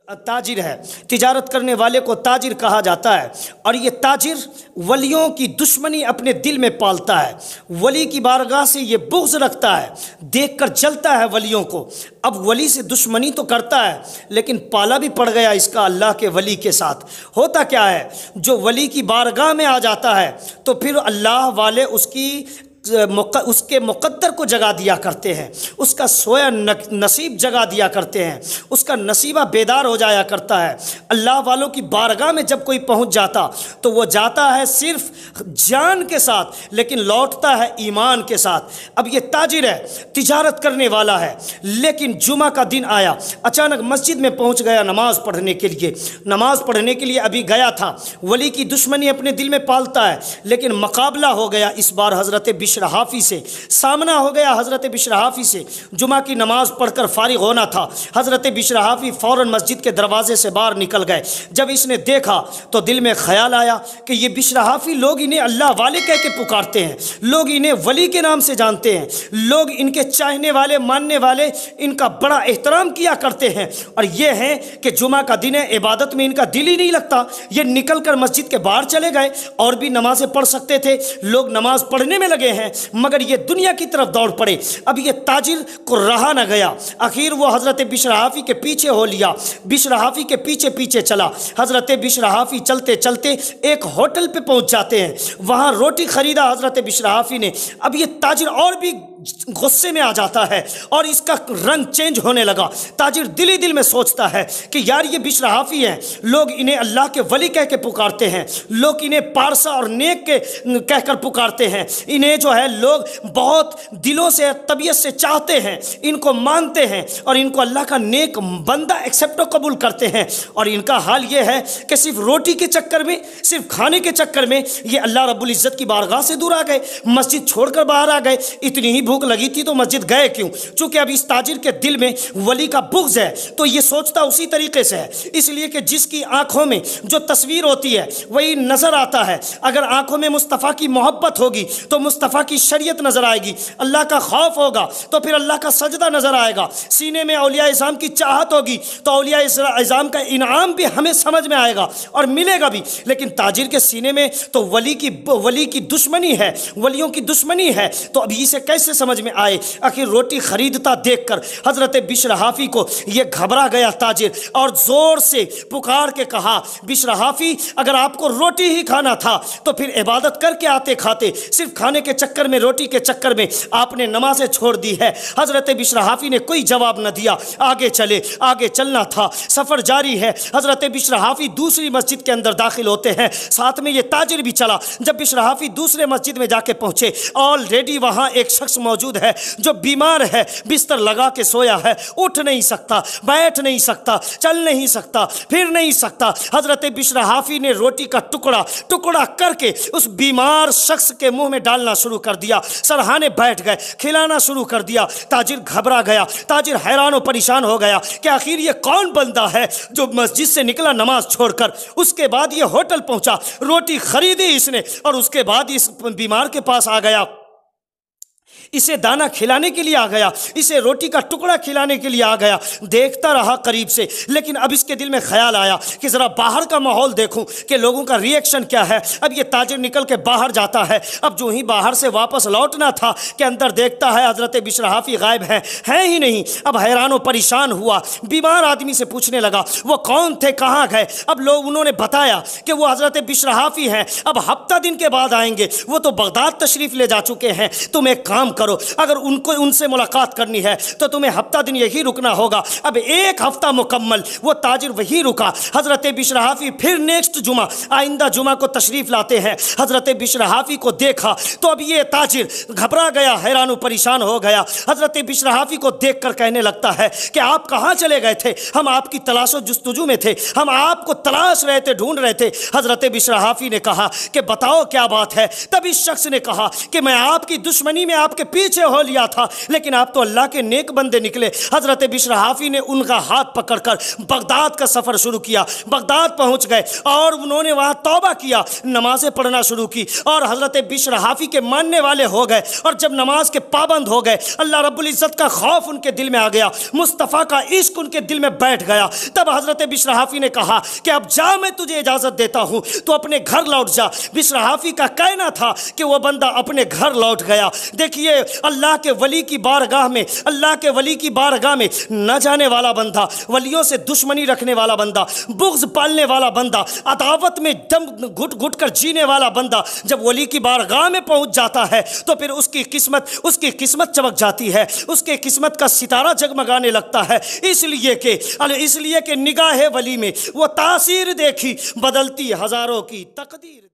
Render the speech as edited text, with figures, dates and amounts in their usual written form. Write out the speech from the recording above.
تاجر ہے، تجارت کرنے والے کو تاجر کہا جاتا ہے، اور یہ تاجر ولیوں کی دشمنی اپنے دل میں پالتا ہے، ولی کی بارگاہ سے یہ بغض رکھتا ہے، دیکھ کر جلتا ہے ولیوں کو۔ اب ولی سے دشمنی تو کرتا ہے لیکن پالا بھی پڑ گیا اس کا اللہ کے ولی کے ساتھ۔ ہوتا کیا ہے، جو ولی کی بارگاہ میں آ جاتا ہے تو پھر اللہ والے اس کے مقدر کو جگا دیا کرتے ہیں، اس کا سویا نصیب جگا دیا کرتے ہیں، اس کا نصیبہ بیدار ہو جایا کرتا ہے۔ اللہ والوں کی بارگاہ میں جب کوئی پہنچ جاتا تو وہ جاتا ہے صرف جان کے ساتھ لیکن لوٹتا ہے ایمان کے ساتھ۔ اب یہ تاجر ہے، تجارت کرنے والا ہے، لیکن جمعہ کا دن آیا، اچانک مسجد میں پہنچ گیا نماز پڑھنے کے لیے۔ نماز پڑھنے کے لیے ابھی گیا تھا، ولی کی دشمنی اپنے دل میں پالتا ہے، لیکن مقابلہ ہو گیا اس بار حضرت بشر حافی سے، سامنا ہو گیا حضرت بشر حافی سے۔ جمعہ کی نماز پڑھ کر فارغ ہونا تھا، حضرت بشر حافی فوراً مسجد کے دروازے سے باہر نکل گئے۔ جب اس نے دیکھا تو دل میں خیال آیا کہ یہ بشر حافی، لوگ انہیں اللہ والے کہہ کے پکارتے ہیں، لوگ انہیں ولی کے نام سے جانتے ہیں، لوگ ان کے چاہنے والے ماننے والے ان کا بڑا احترام کیا کرتے ہیں، اور یہ ہیں کہ جمعہ کا دن ہے، عبادت میں ان کا دل ہی نہیں لگتا۔ یہ نکل کر مسجد کے باہر چلے گئے، اور بھی نمازیں پڑھ سکتے تھے، لوگ نماز پڑھنے میں لگے ہیں مگر یہ دنیا کی طرف دوڑ پڑے۔ اب یہ تاجر کو رہا نہ گیا، آخر وہ حضرت بشر حافی کے پیچھے ہو لیا، بشر حافی کے پیچھے پیچھے چلا۔ حضرت بشر حافی چلتے چلتے ایک ہوٹل پہ پہنچ جاتے ہیں، وہاں روٹی خریدا حضرت بشر حافی نے۔ اب یہ تاجر اور بھی غصے میں آ جاتا ہے اور اس کا رنگ چینج ہونے لگا۔ تاجر دل ہی دل میں سوچتا ہے کہ یار یہ بشر حافی ہیں، لوگ انہیں اللہ کے ولی کہہ کے پکارتے ہیں، لوگ انہیں پارسا اور نیک کے کہہ کر پکارتے ہیں، انہیں جو ہے لوگ بہت دلوں سے طبیعت سے چاہتے ہیں، ان کو مانتے ہیں اور ان کو اللہ کا نیک بندہ ایکسیپٹ و قبول کرتے ہیں، اور ان کا حال یہ ہے کہ صرف روٹی کے چکر میں، صرف کھانے کے چکر میں یہ اللہ رب العزت کی بارگاہ سے دور آ گئے، مسجد چھوڑ کر باہر آ گئے۔ اتنی ہی بھوک لگی تھی تو مسجد گئے کیوں؟ چونکہ اب اس تاجر کے دل میں ولی کا بغض ہے تو یہ سوچتا اسی طریقے سے ہے، اس لیے کہ جس کی آنکھوں میں جو تصویر ہوتی ہے وہی نظر آتا ہے۔ اگر آنکھوں میں مصطفیٰ کی محبت ہوگی تو مصطفیٰ کی شریعت نظر آئے گی، اللہ کا خوف ہوگا تو پھر اللہ کا سجدہ نظر آئے گا، سینے میں اولیاء اعظام کی چاہت ہوگی تو اولیاء اعظام کا انعام بھی ہمیں سمجھ میں آئے گا اور ملے گا بھی۔ لیکن تاجر کے سینے میں تو ولی کی دشمنی ہے، ولیوں کی دشمنی ہے، تو ابھی اسے کیسے سمجھ میں آئے؟ آخر روٹی خریدتا دیکھ کر حضرت بشر حافی کو یہ گھبرا گیا تاجر، اور زور سے پکار کے کہا، بشر حافی اگر آپ کو روٹی ہی کھانا تھا تو پھر عبادت کر کے آتے کھاتے، صرف کھانے کے چکر میں، روٹی کے چکر میں آپ نے نمازیں چھوڑ دی ہے۔ حضرت بشر حافی نے کوئی جواب نہ دیا، آگے چلے، آگے چلنا تھا، سفر جاری ہے۔ حضرت بشر حافی دوسری مسجد کے اندر داخل ہوتے ہیں، ساتھ میں یہ تاجر بھی چلا۔ جب بشر حافی دوسرے مسجد میں جا کے پہنچے، آلریڈی وہاں ایک شخص موجود ہے جو بیمار ہے، بستر لگا کے سویا ہے، اٹھ نہیں سکتا، بیٹھ نہیں سکتا، چل نہیں سکتا، پھر نہیں سکتا۔ حضرت بشر حافی نے روٹی کا ٹکڑا کر کے اس بیمار شخص کے منہ میں ڈالنا شروع کر دیا، سرہانے بیٹھ گئے، کھلانا شروع کر دیا۔ تاجر گھبرا گیا، تاجر حیران و پریشان ہو گیا کہ آخر یہ کون بندہ ہے جو مسجد سے نکلا نماز چھوڑ کر، اس کے بعد یہ ہوٹل پہنچا، روٹی خریدی اس نے اور اس کے بعد اس بیمار کے پاس آ گیا، اسے دانہ کھلانے کے لیے آ گیا، اسے روٹی کا ٹکڑا کھلانے کے لیے آ گیا۔ دیکھتا رہا قریب سے، لیکن اب اس کے دل میں خیال آیا کہ ذرا باہر کا ماحول دیکھوں کہ لوگوں کا ری ایکشن کیا ہے۔ اب یہ تاجر نکل کے باہر جاتا ہے، اب جو ہی باہر سے واپس لوٹنا تھا کہ اندر دیکھتا ہے حضرت بشر حافی غائب ہیں ہی نہیں۔ اب حیران و پریشان ہوا، بیمار آدمی سے پوچھنے لگا وہ کون تھے، کہاں گئے؟ اب انہوں نے بتایا کہ وہ حضرت بشر حافی ہیں، اب ہفتہ دن کے بعد آئیں گے، وہ تو بغداد تشریف لے جا چکے ہیں، تم ایک کام کرو، اگر ان سے ملاقات کرنی ہے تو تمہیں ہفتہ دن یہی رکنا ہوگا۔ اب ایک ہفتہ مکمل وہ تاجر وہی رکا۔ حضرت بشر حافی پھر نیکسٹ جمعہ، آئندہ جمعہ کو تشریف لاتے ہیں، حضرت بشر حافی کو دیکھا تو اب یہ تاجر گھبرا گیا، حیران و پریشان ہو گیا۔ حضرت بشر حافی کو دیکھ کر کہنے لگتا ہے کہ آپ کہاں چلے گئے تھے؟ ہم آپ کی تلاش و جستجو میں تھے، ہم آپ کو تلاش رہے تھے، ڈھونڈ رہے تھے۔ حضرت بشر حافی نے کہا کہ بتاؤ کیا بات ہے؟ تب اس شخص نے کہا کہ میں آپ کی دشمنی میں آپ کے پیچھے ہو لیا تھا، لیکن آپ تو اللہ کے نیک بندے نکلے۔ حضرت بشر حافی نے ان کا ہاتھ پکڑ کر بغداد کا سفر شروع کیا، بغداد پہنچ گئے اور انہوں نے وہاں توبہ کیا، نمازیں پڑھنا شروع کی اور حضرت بشر حافی کے ماننے والے ہو گئے، اور جب نماز کے پابند ہو گئے، اللہ رب العزت کا خوف ان کے دل میں آ گیا، مصطفیٰ کا عشق ان کے دل میں بیٹھ گیا۔ تب حضرت بشر حافی نے کہا کہ اب جا، میں تجھے اجازت دیتا ہوں، تو اپنے گھر لوٹ جا۔ بشر حافی کا کہنا تھا کہ وہ بندہ اپنے گھر لوٹ گیا۔ دیکھیے اللہ کے ولی کی بارگاہ میں، اللہ کے ولی کی بارگاہ میں نہ جانے والا بندہ، ولیوں سے دشمنی رکھنے والا بندہ، بغض پالنے والا بندہ، عداوت میں دم گھٹ گھٹ کر جینے والا بندہ جب ولی کی بارگاہ میں پہنچ جاتا ہے تو پھر اس کی قسمت چمک جاتی ہے، اس کے قسمت کا ستارہ جگمگانے لگتا ہے، اس لیے کہ نگاہ ولی میں وہ تاثیر دیکھی بدلتی ہزاروں کی تقدیر۔